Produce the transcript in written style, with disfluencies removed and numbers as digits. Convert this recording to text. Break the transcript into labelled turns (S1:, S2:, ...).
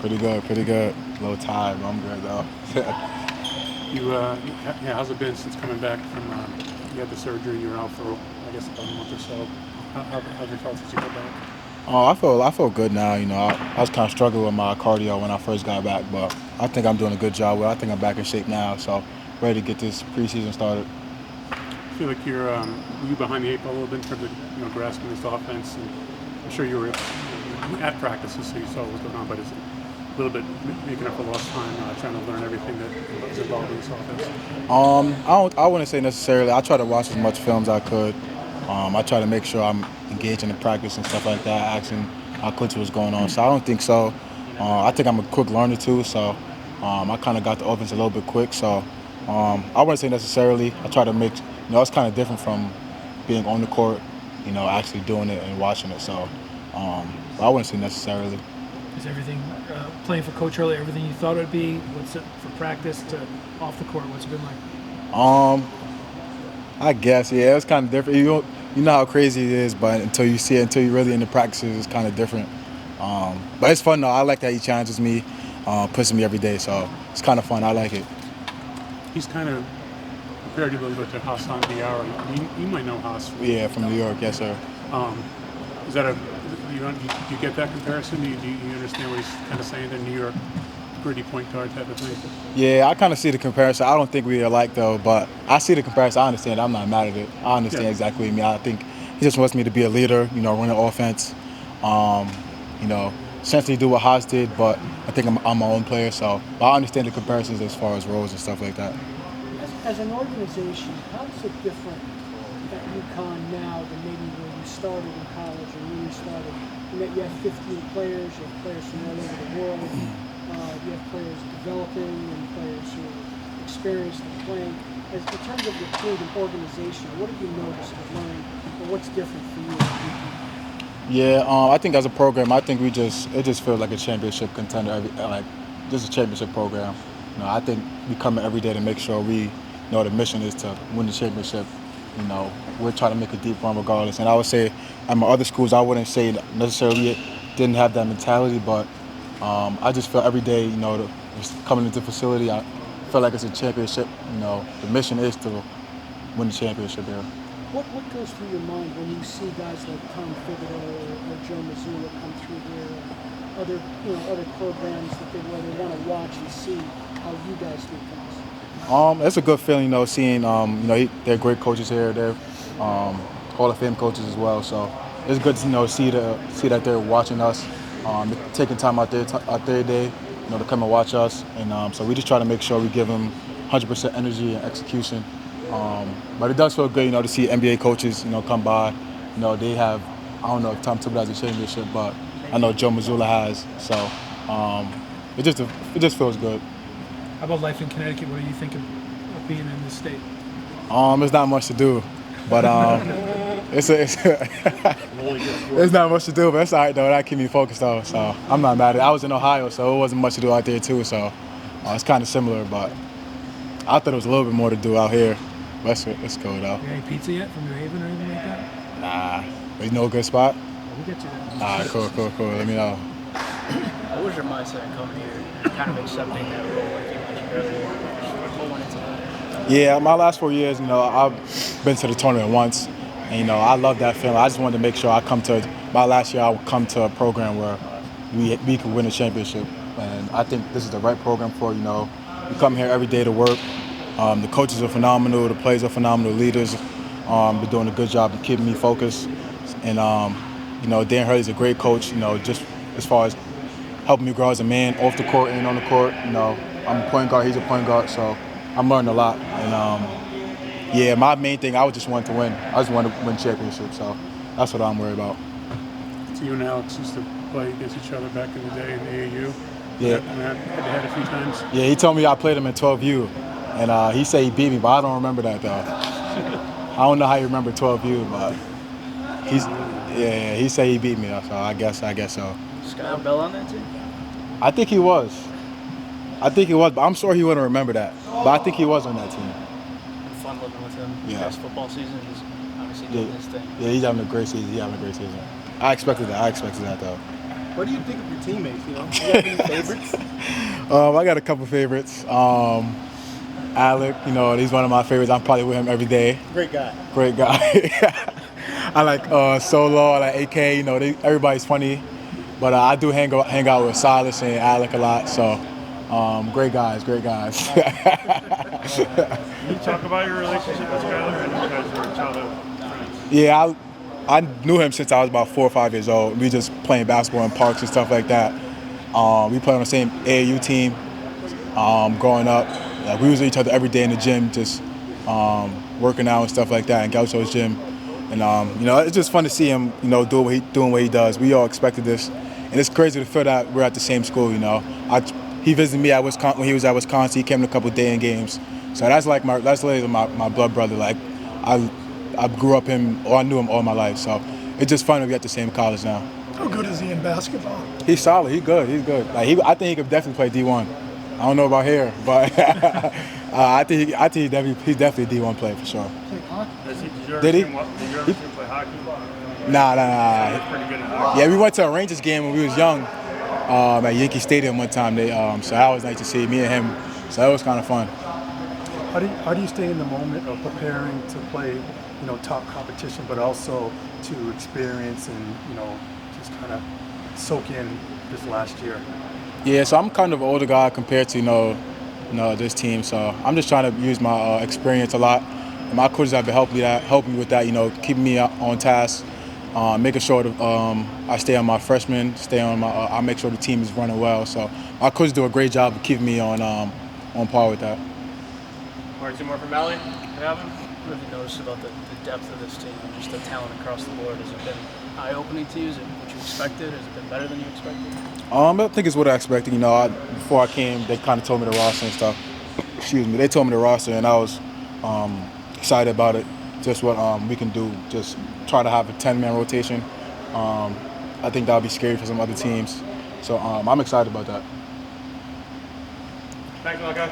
S1: Pretty good, pretty good. A little tired, but I'm good though.
S2: How's it been since coming back from, you had the surgery, you were out for, I guess, about a month or so. How've you felt since you got back?
S1: I feel good now. I was kind of struggling with my cardio when I first got back, but I think I'm doing a good job with it. I think I'm back in shape now, so ready to get this preseason started.
S2: I feel like were you behind the eight ball a little bit in terms of, grasping this offense? And I'm sure you were at practices, so you saw what was going on, but it's a little bit making up for lost time, trying to learn everything that was involved in this offense.
S1: I wouldn't say necessarily. I try to watch as much film as I could. I try to make sure I'm engaged in the practice and stuff like that, asking how quickly what's going on. So I don't think so. I think I'm a quick learner too, so I kind of got the offense a little bit quick. So I wouldn't say necessarily. I try to make, it's kind of different from being on the court, actually doing it and watching it. So I wouldn't say necessarily.
S3: Is everything playing for Coach Hurley everything you thought it would be? What's it for practice to off the court? What's it been like?
S1: I guess, yeah, it was kind of different. You know how crazy it is, but until you see it, until you're really in the practices, it's kind of different. But it's fun though. I like that he challenges me, pushes me every day, so it's kind of fun. I like it.
S2: He's kind of compared you a little bit to Hassan Diarra. You might know Haas.
S1: Yeah, from New York, yes, sir.
S2: Is that you get that comparison? Do you understand what he's kind of saying? The New York gritty point guard type of thing.
S1: Yeah, I kind of see the comparison. I don't think we are alike though, but I see the comparison. I understand. I'm not mad at it. I understand exactly what you mean. I think he just wants me to be a leader, run the offense, essentially do what Haas did, but I think I'm my own player, so I understand the comparisons as far as roles and stuff like that.
S4: As an organization, how is it different at UConn now than maybe when you started in college or when you started? In that you have 15 players, you have players from all over the world, you have players developing and players who are experienced in playing. In terms of your team and organization, what have you noticed or learned, or what's different for you?
S1: Yeah, I think as a program, I think it just feels like a championship contender, just a championship program. I think we come in every day to make sure we know the mission is to win the championship. We're trying to make a deep run regardless. And I would say at my other schools, I wouldn't say necessarily it didn't have that mentality, but I just feel every day, coming into the facility, I feel like it's a championship. The mission is to win the championship here.
S4: What goes through your mind when you see guys like Tom Thibodeau or Joe Mazzulla come through here, or other programs where they want to watch and see how you guys do things?
S1: It's a good feeling, seeing they're great coaches here. They're Hall of Fame coaches as well. So it's good to see that they're watching us, taking time out their day, to come and watch us. And so we just try to make sure we give them 100% energy and execution. But it does feel good, to see NBA coaches, come by. They have, I don't know if Tom Thibodeau has a championship, but I know Joe Mazzulla has. So it just feels good.
S3: How about life in Connecticut? What do you think of being in this state?
S1: There's not much to do, but it's not much to do, but it's all right though. That keeps me focused though, so I'm not mad at it. I was in Ohio, so it wasn't much to do out there too, so it's kind of similar, but I thought there was a little bit more to do out here. But it's cool though.
S3: You got any pizza yet from New Haven or anything like that?
S1: Nah, but you know a good spot?
S3: We'll get you there.
S1: All right, cool. Let me know.
S5: What was your mindset in coming here and kind of accepting that role like you mentioned earlier? What went into that?
S1: Yeah, my last 4 years, I've been to the tournament once, and I love that feeling. I just wanted to make sure my last year I would come to a program where we could win a championship, and I think this is the right program for we come here every day to work. The coaches are phenomenal, the players are phenomenal, leaders. They're doing a good job of keeping me focused, and Dan Hurley's a great coach. Just as far as helping me grow as a man off the court and on the court. I'm a point guard, he's a point guard, so I'm learning a lot. And my main thing, I just wanted to win. I just wanted to win championships, so that's what I'm worried about.
S2: So you and Alex used to play against each other back in the day in AAU.
S1: Yeah.
S2: Had a few times.
S1: Yeah, he told me I played him in 12U, and he said he beat me, but I don't remember that though. I don't know how you remember 12U, but he said he beat me, so I guess so.
S5: Scott Bell on that team?
S1: I think he was, but I'm sure he wouldn't remember that. But I think he was on that team.
S5: Fun living with him.
S1: Yeah.
S5: Next football season, he's obviously doing his thing.
S1: Yeah, he's having a great season. I expected that though.
S6: What do you think of your teammates? You know, do you have any favorites?
S1: I got a couple favorites. Alec, you know, he's one of my favorites. I'm probably with him every day.
S6: Great guy.
S1: Great guy. I like Solo. I like AK. You know, everybody's funny, but I do hang out with Silas and Alec a lot. So, great guys. Great guys.
S7: Can you talk about your relationship with Skyler? I know you guys were childhood friends.
S1: Yeah, I knew him since I was about 4 or 5 years old. We just playing basketball in parks and stuff like that. We played on the same AAU team growing up. Like, we was with each other every day in the gym, just working out and stuff like that in Gaucho's gym. And you know, it's just fun to see him, you know, doing what he does. We all expected this, and it's crazy to feel that we're at the same school. You know, he visited me at Wisconsin when he was at Wisconsin. He came to a couple of day-in games, so that's literally my blood brother. Like, I grew up him, or I knew him all my life. So it's just fun to be at the same college now.
S8: How good is he in basketball?
S1: He's solid. He's good. He's good. Like, I think he could definitely play D1. I don't know about here, but I think he's definitely a D1 player for sure. Did he?
S7: Did you ever see him play hockey?
S1: Nah.
S7: He's pretty good at hockey.
S1: Yeah, we went to a Rangers game when we was young at Yankee Stadium one time. So that was nice to see me and him. So that was kind of fun.
S8: How do you stay in the moment of preparing to play, you know, top competition, but also to experience and, you know, just kind of soak in this last year?
S1: Yeah, so I'm kind of an older guy compared to, you know, this team. So I'm just trying to use my experience a lot. And my coaches have been helping me with that, you know, keeping me on task, making sure that I stay on my freshmen, I make sure the team is running well. So my coaches do a great job of keeping me on par with that.
S5: One or two more from Mallory. What have you noticed about the depth of this team and just the talent across the board? Has it been eye-opening to you? Is it what you expected? Has it been better than you expected?
S1: I think it's what I expected. You know, before I came, they kind of told me the roster and stuff. Excuse me. They told me the roster, and I was excited about it. Just what we can do. Just try to have a 10-man rotation. I think that would be scary for some other teams. So I'm excited about that.
S7: Thanks, Malachi.